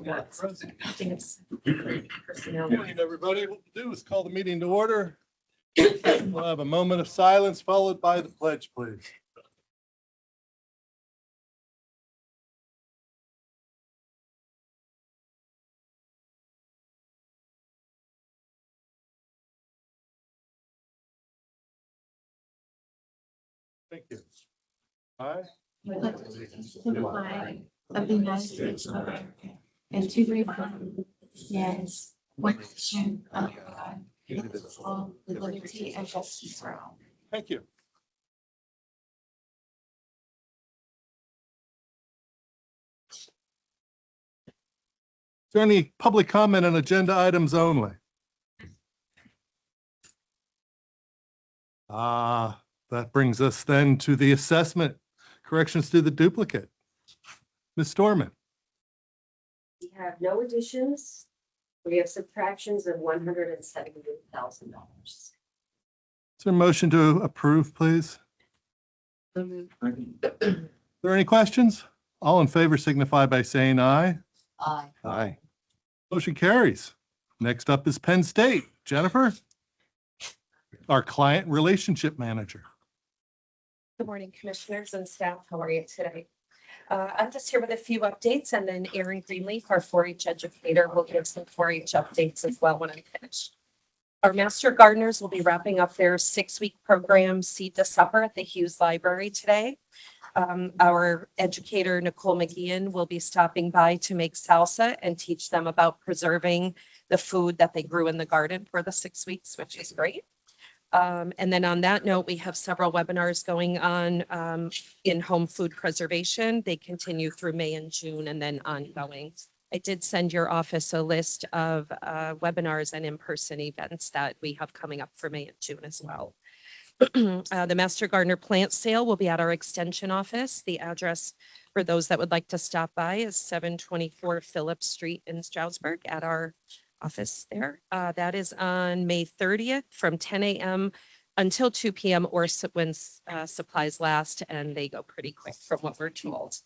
Personnel. Good morning, everybody. What we'll do is call the meeting to order. We'll have a moment of silence followed by the pledge, please. Thank you. Aye. Allegiance to the flag of the United States of America and to the republic stands one nation under God, indivisible, with liberty and justice for all. Thank you. Is there any public comment on agenda items only? That brings us then to the assessment, corrections to the duplicate. Ms. Storman. We have no additions. We have subtractions of $178,000. Is there a motion to approve, please? Are there any questions? All in favor signify by saying aye. Aye. Aye. Motion carries. Next up is Penn State. Jennifer, our client relationship manager. Good morning, commissioners and staff. How are you today? I'm just here with a few updates, and then Erin Greenleaf, our 4-H educator, will give some 4-H updates as well when I'm finished. Our master gardeners will be wrapping up their 6-week program, Seed to Supper, at the Hughes Library today. Our educator, Nicole McGeehan, will be stopping by to make salsa and teach them about preserving the food that they grew in the garden for the 6 weeks, which is great. And then on that note, we have several webinars going on in home food preservation. They continue through May and June and then ongoing. I did send your office a list of webinars and in-person events that we have coming up for May and June as well. The Master Gardener plant sale will be at our extension office. The address for those that would like to stop by is 724 Phillips Street in Stroudsburg at our office there. That is on May 30th from 10 a.m. until 2 p.m. or when supplies last, and they go pretty quick from what we're told.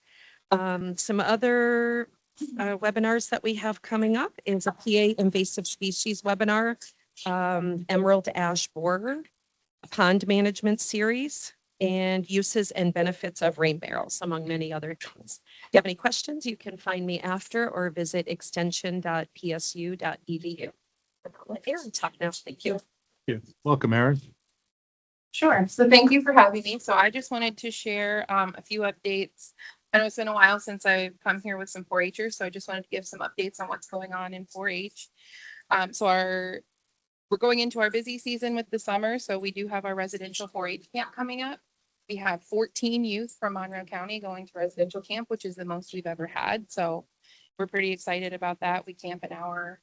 Some other webinars that we have coming up is a PA invasive species webinar, emerald ash borer, pond management series, and uses and benefits of rain barrels, among many other things. If you have any questions, you can find me after or visit extension.psu.edu. I'll let Erin talk now. Thank you. Welcome, Erin. Sure. So thank you for having me. So I just wanted to share a few updates. I know it's been a while since I've come here with some 4-Hers, so I just wanted to give some updates on what's going on in 4-H. We're going into our busy season with the summer, so we do have our residential 4-H camp coming up. We have 14 youth from Monroe County going to residential camp, which is the most we've ever had. So we're pretty excited about that. We camp an hour,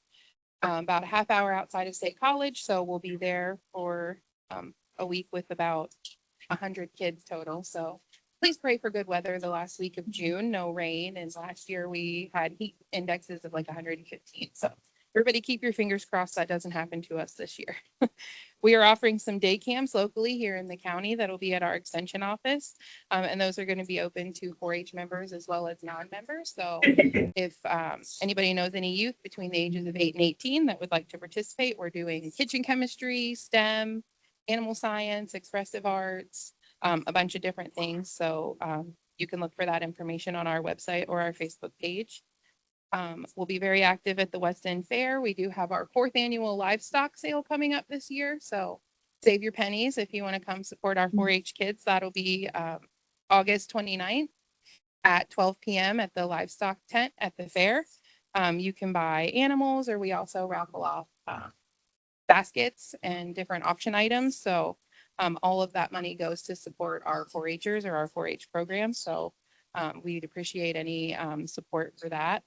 about a half hour outside of State College. So we'll be there for a week with about 100 kids total. So please pray for good weather the last week of June, no rain. And last year we had heat indexes of like 115. So everybody keep your fingers crossed that doesn't happen to us this year. We are offering some day camps locally here in the county that'll be at our extension office. And those are going to be open to 4-H members as well as non-members. So if anybody knows any youth between the ages of 8 and 18 that would like to participate, we're doing kitchen chemistry, STEM, animal science, expressive arts, a bunch of different things. So you can look for that information on our website or our Facebook page. We'll be very active at the West End Fair. We do have our 4th annual livestock sale coming up this year. So save your pennies if you want to come support our 4-H kids. That'll be August 29th at 12 p.m. at the livestock tent at the fair. You can buy animals, or we also raffle off baskets and different auction items. So all of that money goes to support our 4-Hers or our 4-H program. So we'd appreciate any support for that.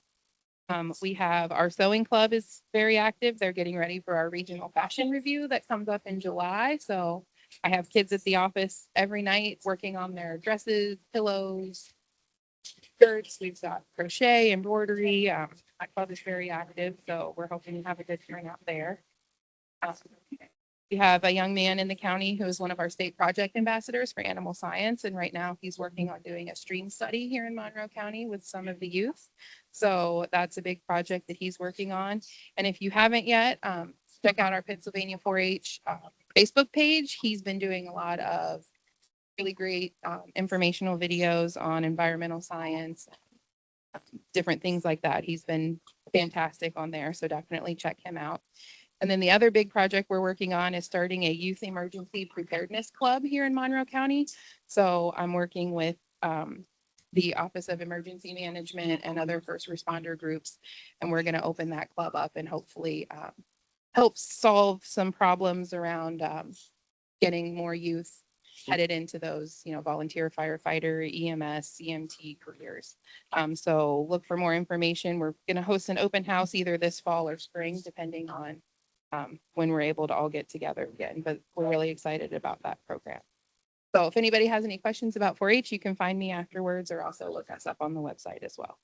We have our sewing club is very active. They're getting ready for our regional fashion review that comes up in July. So I have kids at the office every night working on their dresses, pillows, skirts. We've got crochet, embroidery. My club is very active, so we're hoping to have a good turnout there. We have a young man in the county who is one of our state project ambassadors for animal science. And right now he's working on doing a stream study here in Monroe County with some of the youth. So that's a big project that he's working on. And if you haven't yet, check out our Pennsylvania 4-H Facebook page. He's been doing a lot of really great informational videos on environmental science, different things like that. He's been fantastic on there. So definitely check him out. And then the other big project we're working on is starting a youth emergency preparedness club here in Monroe County. So I'm working with the Office of Emergency Management and other first responder groups. And we're going to open that club up and hopefully help solve some problems around getting more youth headed into those, volunteer firefighter, EMS, CMT careers. So look for more information. We're going to host an open house either this fall or spring, depending on when we're able to all get together again, but we're really excited about that program. So if anybody has any questions about 4-H, you can find me afterwards or also look us up on the website as well.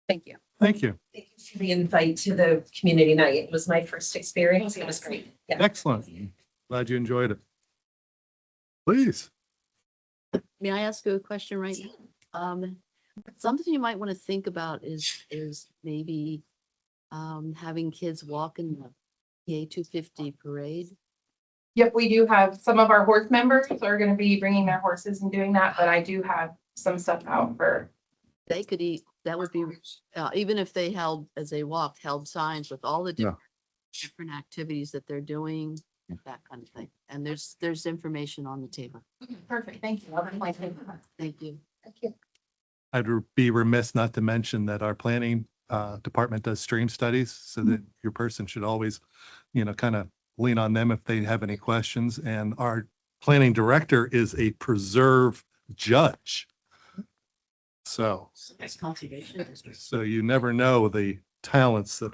Thank you. Thank you. Thank you for the invite to the community night. It was my first experience. It was great. Yeah. Excellent. Glad you enjoyed it. Please. May I ask you a question right now? Something you might want to think about is maybe having kids walk in the PA 250 parade. Yep, we do have some of our horse members are going to be bringing their horses and doing that, but I do have some stuff out for. They could eat, that would be, even if they held, as they walked, held signs with all the different activities that they're doing, that kind of thing. And there's information on the table. Perfect, thank you. I'll definitely take that. Thank you. Thank you. I'd be remiss not to mention that our planning department does stream studies, so that your person should always, kind of lean on them if they have any questions. And our planning director is a preserve judge. So It's conservation district. So you never know the talents that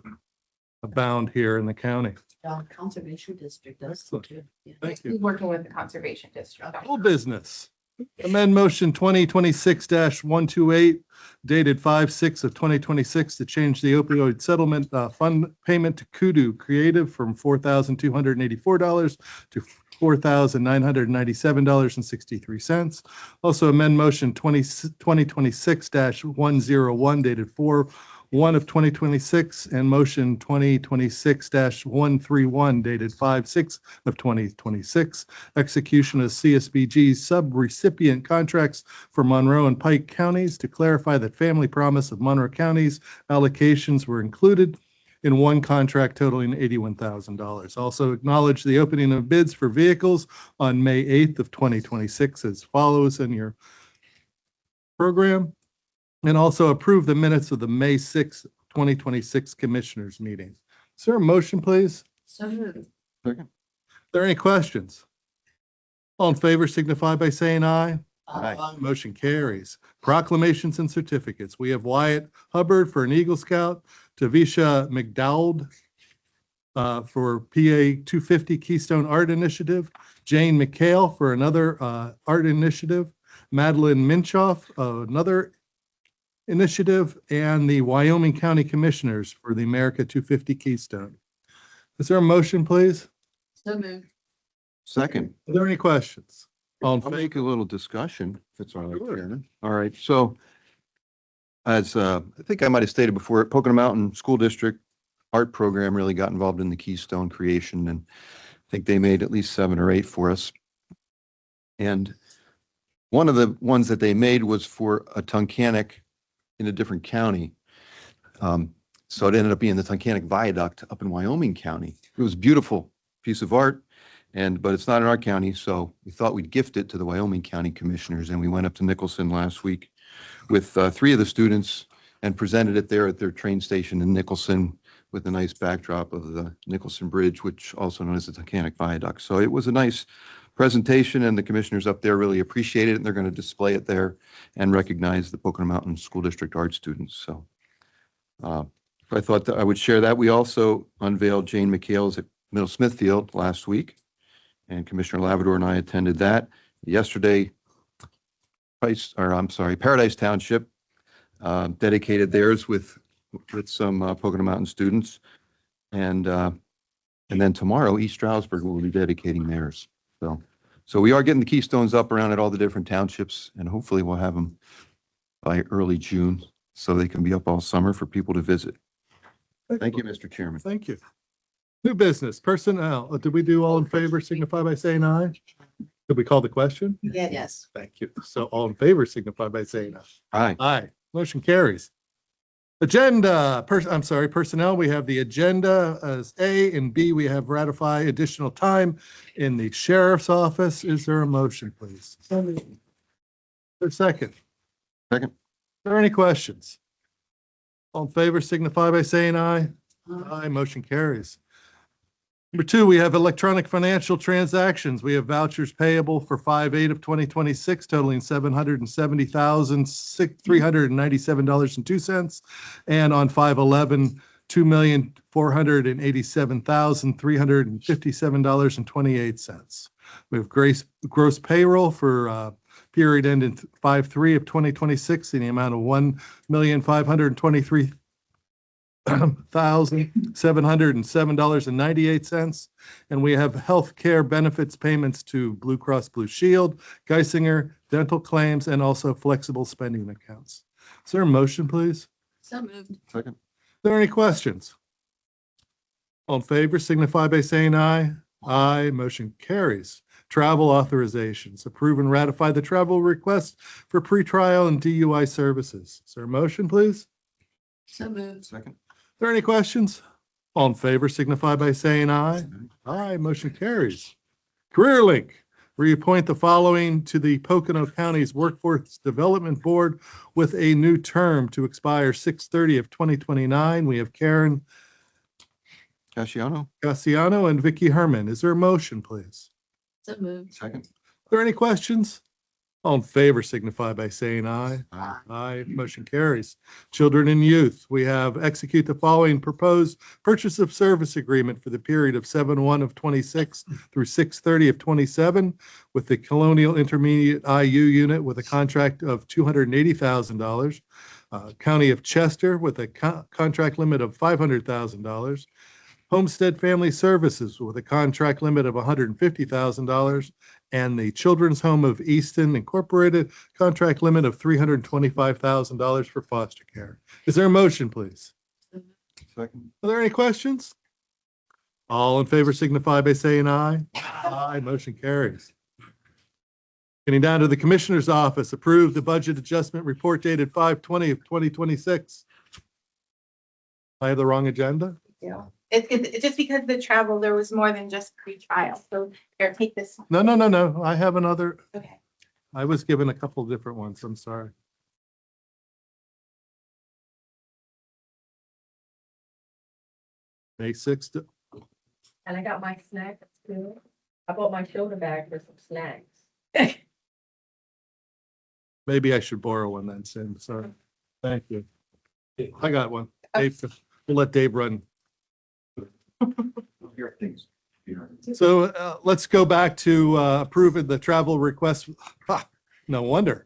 abound here in the county. Conservation district. That's Excellent. good. Yeah. Thank you. He's working with the conservation district. Old business. Amend motion 2026-128 dated 5/6 of 2026 to change the opioid settlement fund payment to Kudu Creative from $4,284 to $4,997.63. Also amend motion 2026-101 dated 4/1 of 2026 and motion 2026-131 dated 5/6 of 2026. Execution of CSBG sub-recipient contracts for Monroe and Pike counties to clarify that Family Promise of Monroe County's allocations were included in one contract totaling $81,000. Also acknowledge the opening of bids for vehicles on May 8th of 2026 as follows in your program. And also approve the minutes of the May 6th, 2026 Commissioners meeting. Is there a motion, please? So moved. Are there any questions? All in favor signify by saying aye. Aye. Motion carries. Proclamations and certificates. We have Wyatt Hubbard for an Eagle Scout, Tavisha McDowell for PA 250 Keystone Art Initiative, Jane McHale for another art initiative, Madeline Minchoff, another initiative, and the Wyoming County Commissioners for the America 250 Keystone. Is there a motion, please? So moved. Second, Are there any questions? All in I'll favor? make a little discussion, if it's all right, Sure. Chairman. All right, so as I think I might have stated before, Pocono Mountain School District Art Program really got involved in the Keystone creation, and I think they made at least 7 or 8 for us. And one of the ones that they made was for a Tunkhannock in a different county. So it ended up being the Tunkhannock Viaduct up in Wyoming County. It was a beautiful piece of art, but it's not in our county, so we thought we'd gift it to the Wyoming County Commissioners, and we went up to Nicholson last week with 3 of the students and presented it there at their train station in Nicholson with a nice backdrop of the Nicholson Bridge, which also known as the Tunkhannock Viaduct. So it was a nice presentation, and the commissioners up there really appreciate it, and they're going to display it there and recognize the Pocono Mountain School District art students. So I thought that I would share that. We also unveiled Jane McHale's at Middle Smithfield last week, and Commissioner Lavador and I attended that. Yesterday, Paradise Township dedicated theirs with some Pocono Mountain students, and And then tomorrow, East Stroudsburg will be dedicating theirs. So we are getting the Keystones up around at all the different townships, and hopefully we'll have them by early June so they can be up all summer for people to visit. Thank you, Mr. Chairman. Thank you. New business, personnel. Did we do all in favor signify by saying aye? Did we call the question? Yes. Thank you. So all in favor signify by saying aye. Aye. Aye. Motion carries. Agenda, personnel, we have the agenda as A, and B, we have ratify additional time in the sheriff's office. Is there a motion, please? There's second. Second. Are there any questions? All in favor signify by saying aye. Aye, motion carries. Number two, we have electronic financial transactions. We have vouchers payable for 5/8 of 2026 totaling $770,397.02. And on 5/11, $2,487,357.28. We have gross payroll for period ending 5/3 of 2026 in the amount of $1,523,707.98. And we have health care benefits payments to Blue Cross Blue Shield, Geisinger, dental claims, and also flexible spending accounts. Is there a motion, please? So moved. Second. Are there any questions? All in favor signify by saying aye. Aye, motion carries. Travel authorizations. Approve and ratify the travel request for pretrial and DUI services. Is there a motion, please? So moved. Second. Are there any questions? All in favor signify by saying aye. Aye, motion carries. Career Link, reappoint the following to the Pocono County's Workforce Development Board with a new term to expire 6/30 of 2029. We have Karen Casciano. Cassiano and Vicky Herman. Is there a motion, please? So moved. Second. Are there any questions? All in favor signify by saying aye. Aye. Aye, motion carries. Children and Youth, we have execute the following proposed purchase of service agreement for the period of 7/1 of 26 through 6/30 of 27 with the Colonial Intermediate IU unit with a contract of $280,000. County of Chester with a contract limit of $500,000. Homestead Family Services with a contract limit of $150,000. And the Children's Home of Easton Incorporated, contract limit of $325,000 for foster care. Is there a motion, please? Second. Are there any questions? All in favor signify by saying aye. Aye, motion carries. Getting down to the Commissioner's Office, approve the budget adjustment report dated 5/20 of 2026. I have the wrong agenda? Yeah. It's just because the travel, there was more than just pre-trial. So here, take this. No. I have another. Okay. I was given a couple different ones. I'm sorry. May 6th. And I got my snacks too. I bought my shoulder bag for some snacks. Maybe I should borrow one then, Sam. Sorry. Thank you. I got one. Dave, we'll let Dave run. So let's go back to approving the travel request. No wonder,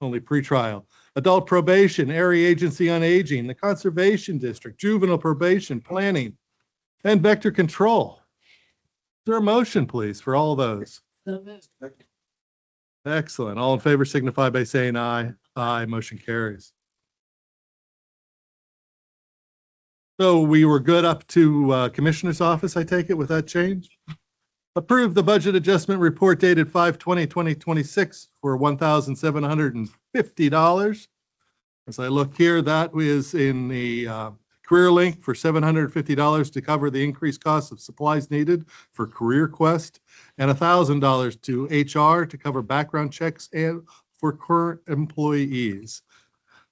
only pretrial. Adult probation, Area Agency on Aging, the Conservation District, Juvenile Probation, Planning, and Vector Control. Is there a motion, please, for all those? So moved. Excellent. All in favor signify by saying aye. Aye, motion carries. So we were good up to Commissioner's Office, I take it, with that change? Approve the budget adjustment report dated 5/20/2026 for $1,750. As I look here, that is in the Career Link for $750 to cover the increased cost of supplies needed for Career Quest, and $1,000 to HR to cover background checks and for current employees.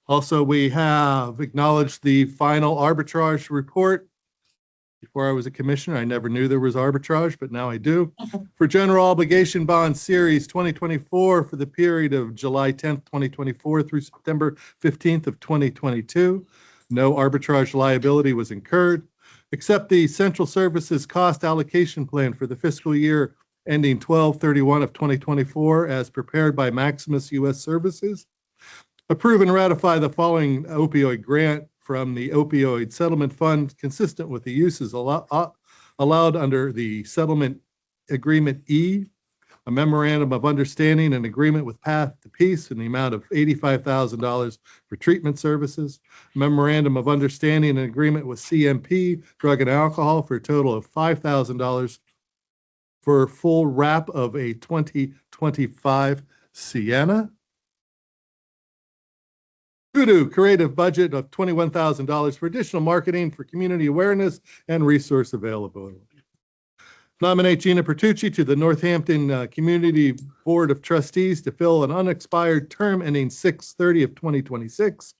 Also, we have acknowledged the final arbitrage report. Before I was a commissioner, I never knew there was arbitrage, but now I do. For General Obligation Bond Series 2024 for the period of July 10th, 2024 through September 15th of 2022. No arbitrage liability was incurred, except the Central Services Cost Allocation Plan for the fiscal year ending 12/31 of 2024 as prepared by Maximus U.S. Services. Approve and ratify the following opioid grant from the Opioid Settlement Fund consistent with the uses allowed under the settlement agreement E, a memorandum of understanding and agreement with Path to Peace in the amount of $85,000 for treatment services, memorandum of understanding and agreement with CMP Drug and Alcohol for a total of $5,000 for full wrap of a 2025 Sienna. Voodoo creative budget of $21,000 for additional marketing for community awareness and resource availability. Nominate Gina Pertucci to the Northampton Community Board of Trustees to fill an unexpired term ending 6/30 of 2026.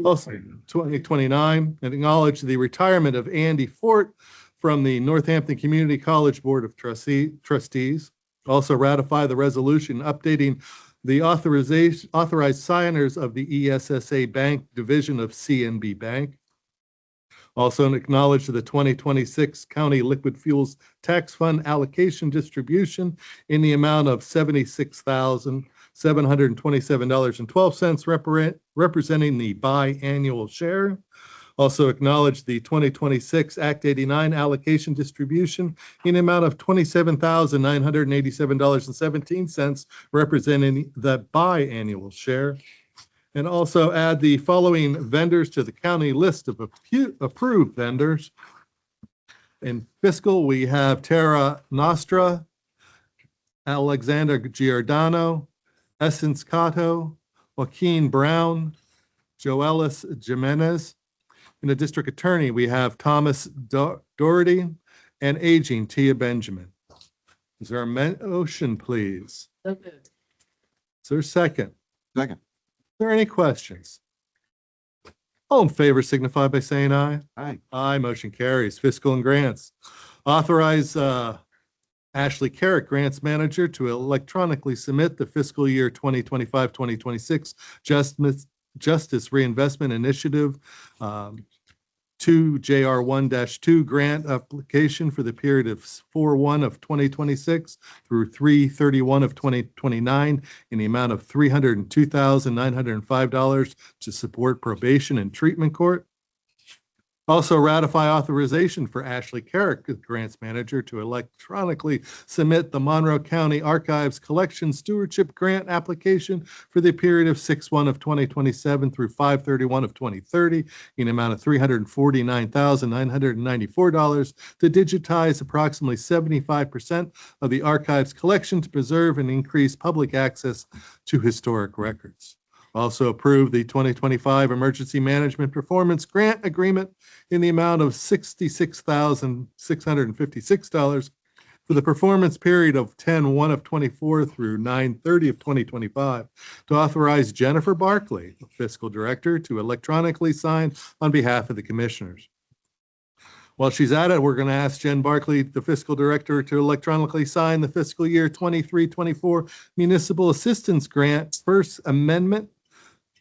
Also 2029, and acknowledge the retirement of Andy Fort from the Northampton Community College Board of Trustees. Also ratify the resolution updating the authorized signers of the ESSA Bank Division of CNB Bank. Also acknowledge the 2026 County Liquid Fuels Tax Fund allocation distribution in the amount of $76,727.12, representing the biannual share. Also acknowledge the 2026 Act 89 allocation distribution in the amount of $27,987.17, representing the biannual share. And also add the following vendors to the county list of approved vendors. In fiscal, we have Terra Nostra, Alexander Giordano, Essence Cato, Joaquin Brown, Joelis Jimenez. In the district attorney, we have Thomas Doherty and Aging Tia Benjamin. Is there a motion, please? So moved. Is there a second? Second. Are there any questions? All in favor signify by saying aye. Aye. Aye, motion carries. Fiscal and grants. Authorize Ashley Carrick, Grants Manager, to electronically submit the fiscal year 2025-2026 Justice Reinvestment Initiative 2JR1-2 grant application for the period of 4/1 of 2026 through 3/31 of 2029 in the amount of $302,905 to support probation and treatment court. Also ratify authorization for Ashley Carrick, Grants Manager, to electronically submit the Monroe County Archives Collection Stewardship Grant application for the period of 6/1 of 2027 through 5/31 of 2030 in the amount of $349,994 to digitize approximately 75% of the archives collection to preserve and increase public access to historic records. Also approve the 2025 Emergency Management Performance Grant Agreement in the amount of $66,656 for the performance period of 10/1 of 24 through 9/30 of 2025 to authorize Jennifer Barkley, Fiscal Director, to electronically sign on behalf of the Commissioners. While she's at it, we're going to ask Jen Barkley, the Fiscal Director, to electronically sign the fiscal year 23-24 Municipal Assistance Grant First Amendment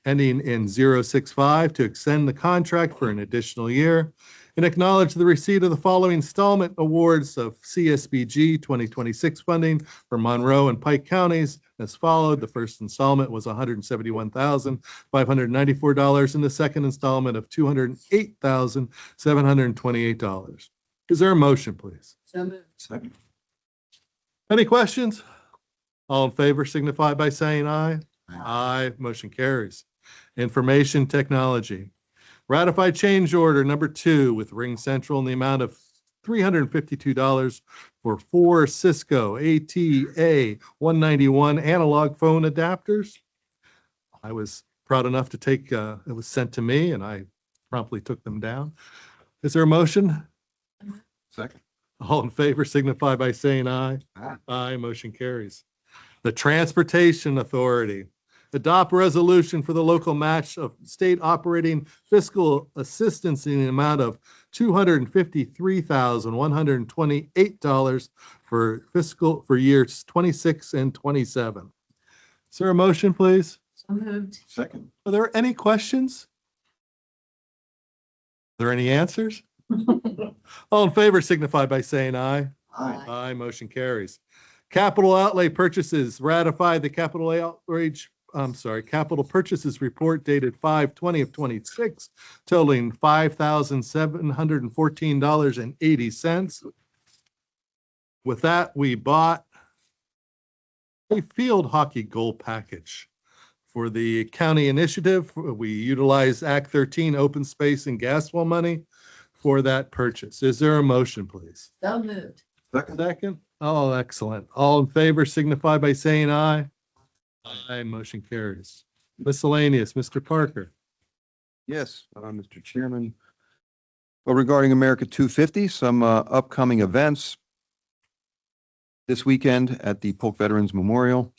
ending in 065 to extend the contract for an additional year, and acknowledge the receipt of the following installment awards of CSBG 2026 funding for Monroe and Pike counties as followed. The first installment was $171,594, and the second installment of $208,728. Is there a motion, please? So moved. Second. Any questions? All in favor signify by saying aye. Aye. Aye, motion carries. Information technology. Ratify change order number 2 with Ring Central in the amount of $352 for 4 Cisco ATA 191 analog phone adapters. I was proud enough to take, it was sent to me and I promptly took them down. Is there a motion? Second. All in favor signify by saying aye. Aye. Aye, motion carries. The Transportation Authority. Adopt resolution for the local match of state operating fiscal assistance in the amount of $253,128 for years 26 and 27. Is there a motion, please? So moved. Second. Are there any questions? Are there any answers? All in favor signify by saying aye. Aye. Aye, motion carries. Capital outlay purchases. Ratify the capital purchases report dated 5/20 of 26, totaling $5,714.80. With that, we bought a field hockey goal package for the county initiative. We utilize Act 13 open space and gas well money for that purchase. Is there a motion, please? So moved. Second? Oh, excellent. All in favor signify by saying aye. Aye, motion carries. Miscellaneous, Mr. Parker. Yes, Mr. Chairman. Well, regarding America 250, some upcoming events. This weekend at the Polk Veterans Memorial,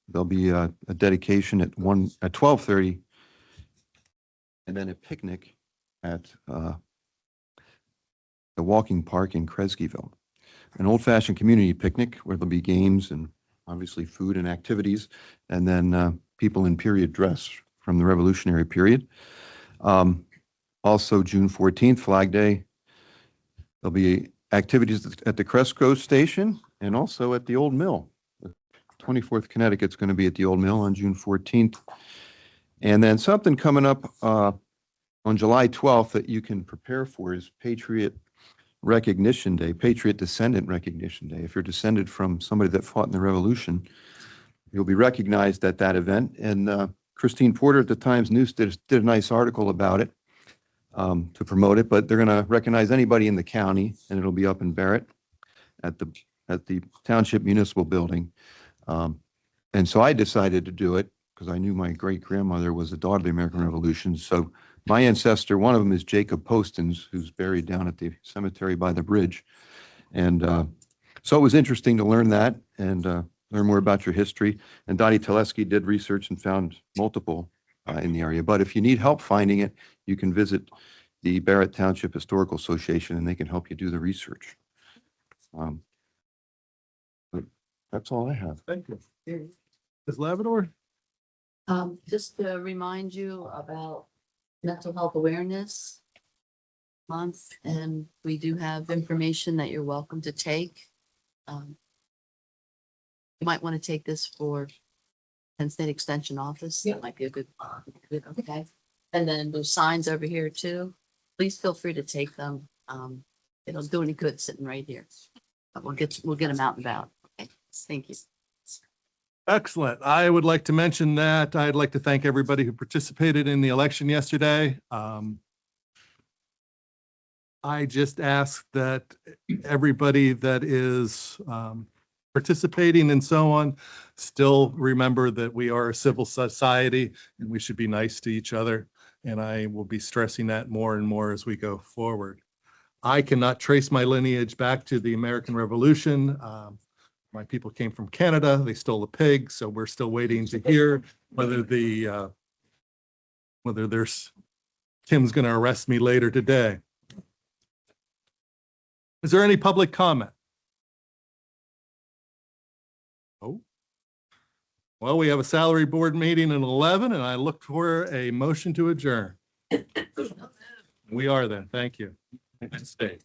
there'll be a dedication at 12:30, and then a picnic at the walking park in Kresgeville. An old-fashioned community picnic where there'll be games and obviously food and activities, and then people in period dress from the Revolutionary period. Also, June 14th, Flag Day, there'll be activities at the Cresco Station and also at the Old Mill. 24th Connecticut's going to be at the Old Mill on June 14th. And then something coming up on July 12th that you can prepare for is Patriot Recognition Day, Patriot Descendant Recognition Day. If you're descended from somebody that fought in the Revolution, you'll be recognized at that event. And Christine Porter at the Times News did a nice article about it to promote it, but they're going to recognize anybody in the county, and it'll be up in Barrett at the Township Municipal Building. And so I decided to do it because I knew my great-grandmother was a daughter of the American Revolution. So my ancestor, one of them is Jacob Postins, who's buried down at the cemetery by the bridge. And so it was interesting to learn that and learn more about your history. And Dottie Telesky did research and found multiple in the area. But if you need help finding it, you can visit the Barrett Township Historical Association, and they can help you do the research. But that's all I have. Thank you. Ms. Lavador? Just to remind you about Mental Health Awareness Month, and we do have information that you're welcome to take. You might want to take this for Penn State Extension Office. That might be a good, okay. And then there's signs over here too. Please feel free to take them. They don't do any good sitting right here. But we'll get them out and about. Okay, thank you. Excellent. I would like to mention that I'd like to thank everybody who participated in the election yesterday. I just ask that everybody that is participating and so on, still remember that we are a civil society and we should be nice to each other. And I will be stressing that more and more as we go forward. I cannot trace my lineage back to the American Revolution. My people came from Canada. They stole a pig, so we're still waiting to hear whether Tim's going to arrest me later today. Is there any public comment? Oh, well, we have a salary board meeting at 11, and I look for a motion to adjourn. We are then. Thank you. Stay.